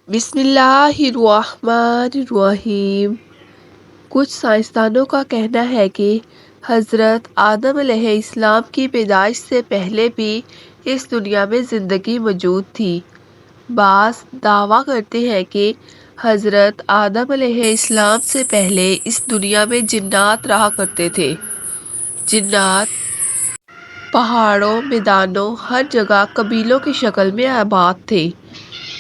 بسم اللہ الرحمن الرحیم۔ کچھ سائنسدانوں کا کہنا ہے کہ حضرت آدم علیہ السلام کی پیدائش سے پہلے بھی اس دنیا میں زندگی موجود تھی۔ بعض دعویٰ کرتے ہیں کہ حضرت آدم علیہ السلام سے پہلے اس دنیا میں جنات رہا کرتے تھے۔ جنات پہاڑوں، میدانوں، ہر جگہ قبیلوں کی شکل میں آباد تھے۔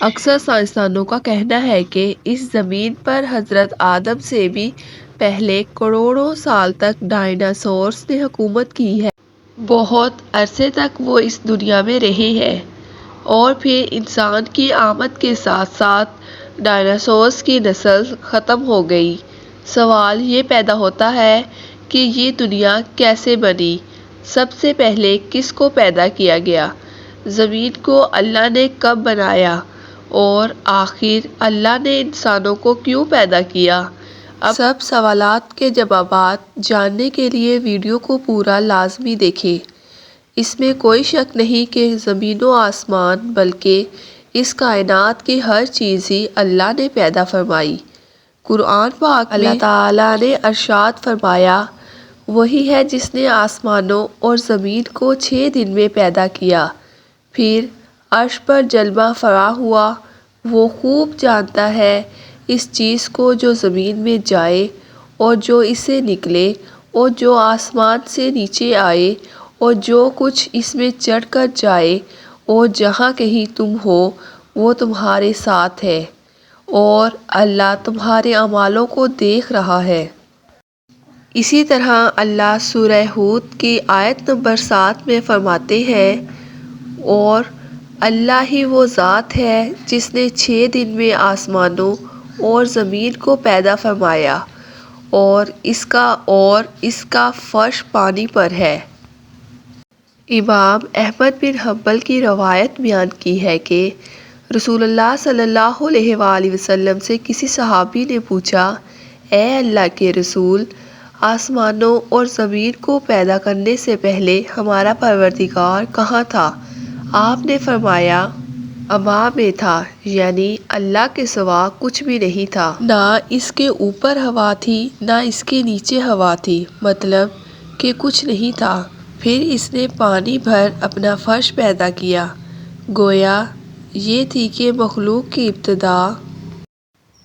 اکثر سائنسدانوں کا کہنا ہے کہ اس زمین پر حضرت آدم سے بھی پہلے کروڑوں سال تک ڈائناسورز نے حکومت کی ہے۔ بہت عرصے تک وہ اس دنیا میں رہے ہیں اور پھر انسان کی آمد کے ساتھ ساتھ ڈائناسورز کی نسل ختم ہو گئی۔ سوال یہ پیدا ہوتا ہے کہ یہ دنیا کیسے بنی؟ سب سے پہلے کس کو پیدا کیا گیا؟ زمین کو اللہ نے کب بنایا؟ اور آخر اللہ نے انسانوں کو کیوں پیدا کیا؟ اب سب سوالات کے جوابات جاننے کے لیے ویڈیو کو پورا لازمی دیکھیں۔ اس میں کوئی شک نہیں کہ زمین و آسمان بلکہ اس کائنات کی ہر چیز ہی اللہ نے پیدا فرمائی۔ قرآن پاک میں اللہ تعالیٰ نے ارشاد فرمایا، وہی ہے جس نے آسمانوں اور زمین کو 6 دن میں پیدا کیا، پھر عرش پر جلوہ فراں ہوا۔ وہ خوب جانتا ہے اس چیز کو جو زمین میں جائے اور جو اس سے نکلے اور جو آسمان سے نیچے آئے اور جو کچھ اس میں چڑھ کر جائے، اور جہاں کہیں تم ہو وہ تمہارے ساتھ ہے، اور اللہ تمہارے اعمالوں کو دیکھ رہا ہے۔ اسی طرح اللہ سورہ ہود کی آیت نمبر 7 میں فرماتے ہیں، اور اللہ ہی وہ ذات ہے جس نے 6 دن میں آسمانوں اور زمین کو پیدا فرمایا اور اس کا فرش پانی پر ہے۔ امام احمد بن حنبل کی روایت بیان کی ہے کہ رسول اللہ صلی اللہ علیہ وآلہ وسلم سے کسی صحابی نے پوچھا، اے اللہ کے رسول، آسمانوں اور زمین کو پیدا کرنے سے پہلے ہمارا پروردگار کہاں تھا؟ آپ نے فرمایا، اما میں تھا، یعنی اللہ کے سوا کچھ بھی نہیں تھا۔ نہ اس کے اوپر ہوا تھی نہ اس کے نیچے ہوا تھی، مطلب کہ کچھ نہیں تھا۔ پھر اس نے پانی بھر اپنا فرش پیدا کیا۔ گویا یہ تھی کہ مخلوق کی ابتدا۔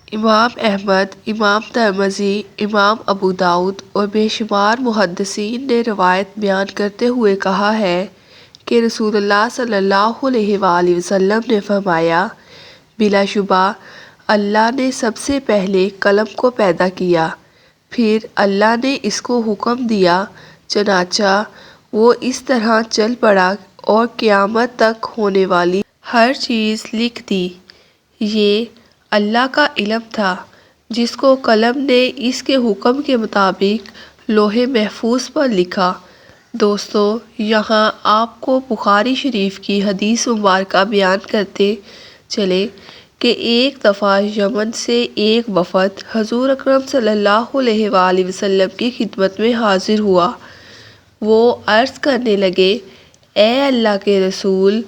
امام احمد، امام ترمذی، امام ابو داؤد اور بے شمار محدثین نے روایت بیان کرتے ہوئے کہا ہے کہ رسول اللہ صلی اللہ علیہ وآلہ وسلم نے فرمایا، بلا شبہ اللہ نے سب سے پہلے قلم کو پیدا کیا، پھر اللہ نے اس کو حکم دیا، چنانچہ وہ اس طرح چل پڑا اور قیامت تک ہونے والی ہر چیز لکھ دی۔ یہ اللہ کا علم تھا جس کو قلم نے اس کے حکم کے مطابق لوح محفوظ پر لکھا۔ دوستو، یہاں آپ کو بخاری شریف کی حدیث مبارکہ بیان کرتے چلیں کہ ایک دفعہ یمن سے ایک وفد حضور اکرم صلی اللہ علیہ وآلہ وسلم کی خدمت میں حاضر ہوا۔ وہ عرض کرنے لگے، اے اللہ کے رسول،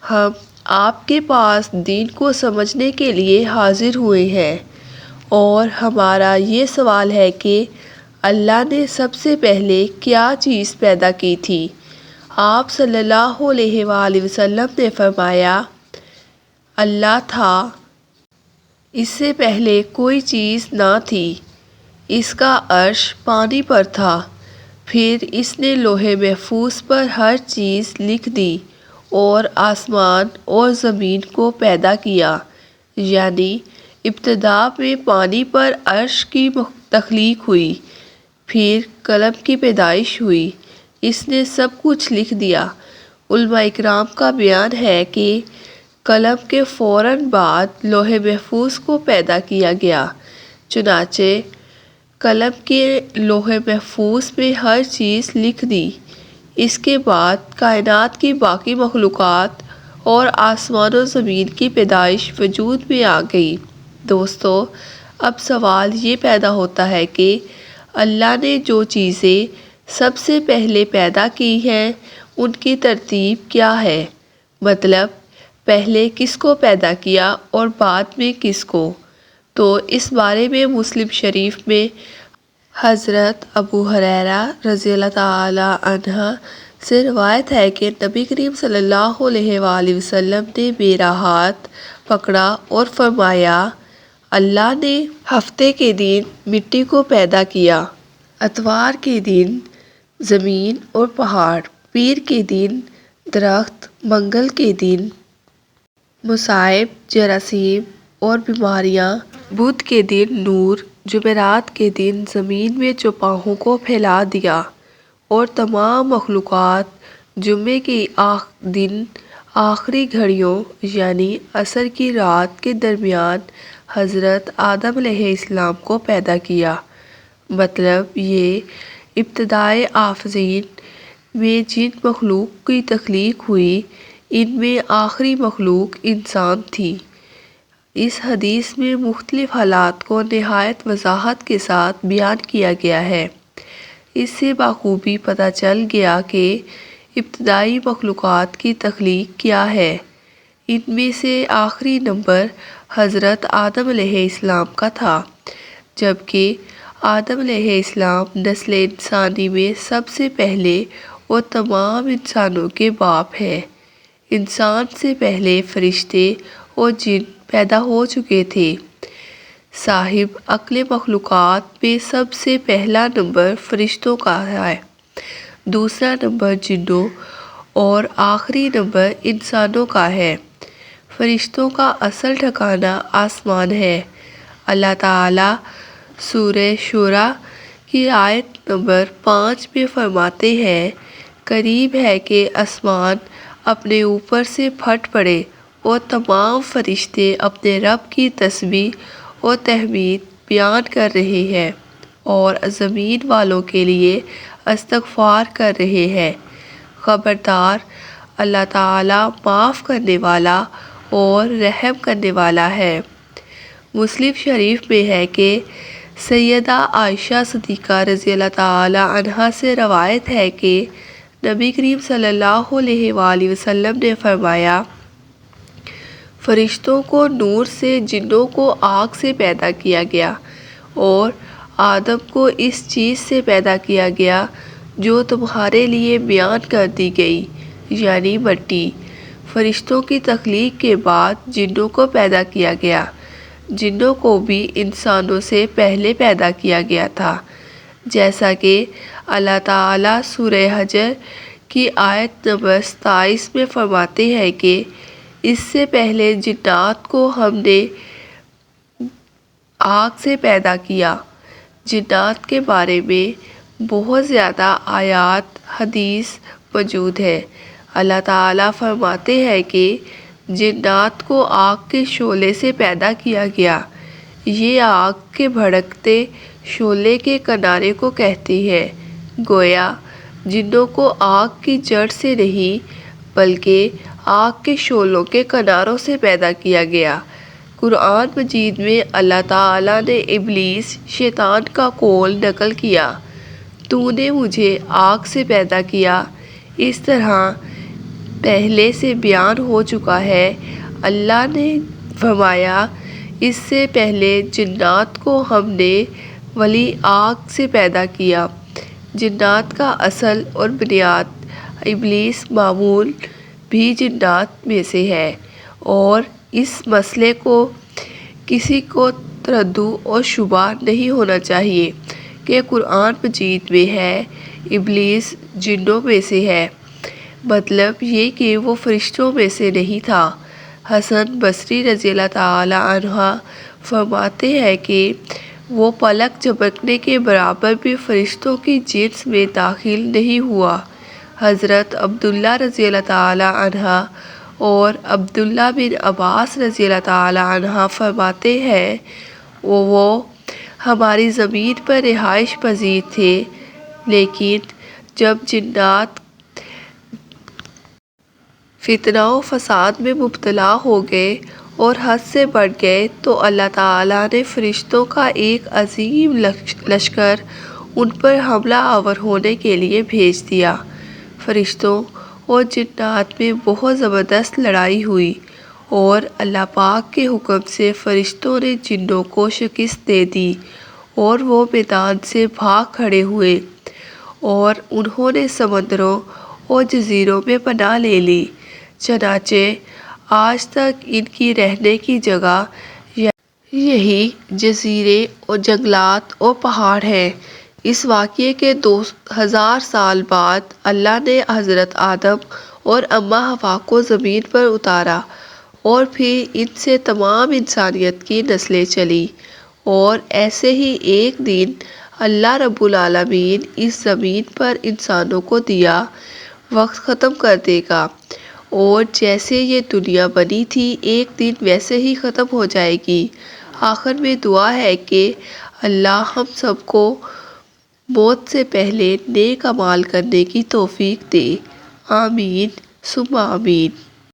ہم آپ کے پاس دین کو سمجھنے کے لیے حاضر ہوئے ہیں، اور ہمارا یہ سوال ہے کہ اللہ نے سب سے پہلے کیا چیز پیدا کی تھی؟ آپ صلی اللہ علیہ وآلہ وسلم نے فرمایا، اللہ تھا، اس سے پہلے کوئی چیز نہ تھی، اس کا عرش پانی پر تھا، پھر اس نے لوح محفوظ پر ہر چیز لکھ دی اور آسمان اور زمین کو پیدا کیا، یعنی ابتدا میں پانی پر عرش کی تخلیق ہوئی، پھر قلم کی پیدائش ہوئی، اس نے سب کچھ لکھ دیا۔ علماء اکرام کا بیان ہے کہ قلم کے فوراً بعد لوح محفوظ کو پیدا کیا گیا، چنانچہ قلم کے لوح محفوظ میں ہر چیز لکھ دی۔ اس کے بعد کائنات کی باقی مخلوقات اور آسمان و زمین کی پیدائش وجود میں آ گئی۔ دوستو، اب سوال یہ پیدا ہوتا ہے کہ اللہ نے جو چیزیں سب سے پہلے پیدا کی ہیں ان کی ترتیب کیا ہے؟ مطلب پہلے کس کو پیدا کیا اور بعد میں کس کو؟ تو اس بارے میں مسلم شریف میں حضرت ابو ہریرہ رضی اللہ تعالی عنہ سے روایت ہے کہ نبی کریم صلی اللہ علیہ وآلہ وسلم نے میرا ہاتھ پکڑا اور فرمایا، اللہ نے ہفتے کے دن مٹی کو پیدا کیا، اتوار کے دن زمین اور پہاڑ، پیر کے دن درخت، منگل کے دن مصائب، جراثیم اور بیماریاں، بدھ کے دن نور، جمعرات کے دن زمین میں چوپاہوں کو پھیلا دیا اور تمام مخلوقات جمعے کے دن آخری گھڑیوں یعنی عصر کی رات کے درمیان حضرت آدم علیہ السلام کو پیدا کیا۔ مطلب یہ ابتدائے آفرین میں جن مخلوق کی تخلیق ہوئی ان میں آخری مخلوق انسان تھی۔ اس حدیث میں مختلف حالات کو نہایت وضاحت کے ساتھ بیان کیا گیا ہے۔ اس سے بخوبی پتہ چل گیا کہ ابتدائی مخلوقات کی تخلیق کیا ہے۔ ان میں سے آخری نمبر حضرت آدم علیہ السلام کا تھا، جبکہ آدم علیہ السلام نسل انسانی میں سب سے پہلے اور تمام انسانوں کے باپ ہیں۔ انسان سے پہلے فرشتے اور جن پیدا ہو چکے تھے۔ صاحب عقل مخلوقات میں سب سے پہلا نمبر فرشتوں کا ہے، دوسرا نمبر جنوں اور آخری نمبر انسانوں کا ہے۔ فرشتوں کا اصل ٹھکانہ آسمان ہے۔ اللہ تعالیٰ سورہ شورى کی آیت نمبر 5 میں فرماتے ہیں، قریب ہے کہ آسمان اپنے اوپر سے پھٹ پڑے اور تمام فرشتے اپنے رب کی تسبیح اور تحمید بیان کر رہے ہیں اور زمین والوں کے لیے استغفار کر رہے ہیں۔ خبردار، اللہ تعالیٰ معاف کرنے والا اور رحم کرنے والا ہے۔ مسلم شریف میں ہے کہ سیدہ عائشہ صدیقہ رضی اللہ تعالی عنہا سے روایت ہے کہ نبی کریم صلی اللہ علیہ وآلہ وسلم نے فرمایا، فرشتوں کو نور سے، جنوں کو آگ سے پیدا کیا گیا اور آدم کو اس چیز سے پیدا کیا گیا جو تمہارے لیے بیان کر دی گئی، یعنی مٹی۔ فرشتوں کی تخلیق کے بعد جنوں کو پیدا کیا گیا۔ جنوں کو بھی انسانوں سے پہلے پیدا کیا گیا تھا، جیسا کہ اللہ تعالیٰ سورہ حجر کی آیت نمبر 27 میں فرماتے ہیں کہ اس سے پہلے جنات کو ہم نے آگ سے پیدا کیا۔ جنات کے بارے میں بہت زیادہ آیات حدیث موجود ہیں۔ اللہ تعالیٰ فرماتے ہیں کہ جنات کو آگ کے شعلے سے پیدا کیا گیا۔ یہ آگ کے بھڑکتے شعلے کے کنارے کو کہتے ہیں۔ گویا جنوں کو آگ کی جڑ سے نہیں بلکہ آگ کے شعلوں کے کناروں سے پیدا کیا گیا۔ قرآن مجید میں اللہ تعالیٰ نے ابلیس شیطان کا قول نقل کیا، تو نے مجھے آگ سے پیدا کیا۔ اس طرح پہلے سے بیان ہو چکا ہے۔ اللہ نے فرمایا، اس سے پہلے جنات کو ہم نے ولی آگ سے پیدا کیا۔ جنات کا اصل اور بنیاد ابلیس معمول بھی جنات میں سے ہے، اور اس مسئلے کو کسی کو تردد اور شبہ نہیں ہونا چاہیے کہ قرآن مجید میں ہے ابلیس جنوں میں سے ہے، مطلب یہ کہ وہ فرشتوں میں سے نہیں تھا۔ حسن بصری رضی اللہ تعالی عنہ فرماتے ہیں کہ وہ پلک جھپکنے کے برابر بھی فرشتوں کی جنس میں داخل نہیں ہوا۔ حضرت عبداللہ رضی اللہ تعالی عنہ اور عبداللہ بن عباس رضی اللہ تعالی عنہ فرماتے ہیں، وہ ہماری زمین پر رہائش پذیر تھے، لیکن جب جنات فتنہ و فساد میں مبتلا ہو گئے اور حد سے بڑھ گئے تو اللہ تعالیٰ نے فرشتوں کا ایک عظیم لشکر ان پر حملہ آور ہونے کے لیے بھیج دیا۔ فرشتوں اور جنات میں بہت زبردست لڑائی ہوئی اور اللہ پاک کے حکم سے فرشتوں نے جنوں کو شکست دے دی اور وہ میدان سے بھاگ کھڑے ہوئے، اور انہوں نے سمندروں اور جزیروں میں پناہ لے لی۔ چنانچہ آج تک ان کی رہنے کی جگہ یہی جزیرے اور جنگلات اور پہاڑ ہیں۔ اس واقعے کے 2000 سال بعد اللہ نے حضرت آدم اور اماں حوا کو زمین پر اتارا، اور پھر ان سے تمام انسانیت کی نسلیں چلیں، اور ایسے ہی ایک دن اللہ رب العالمین اس زمین پر انسانوں کو دیا وقت ختم کر دے گا، اور جیسے یہ دنیا بنی تھی ایک دن ویسے ہی ختم ہو جائے گی۔ آخر میں دعا ہے کہ اللہ ہم سب کو موت سے پہلے نیک اعمال کرنے کی توفیق دے۔ آمین ثم آمین۔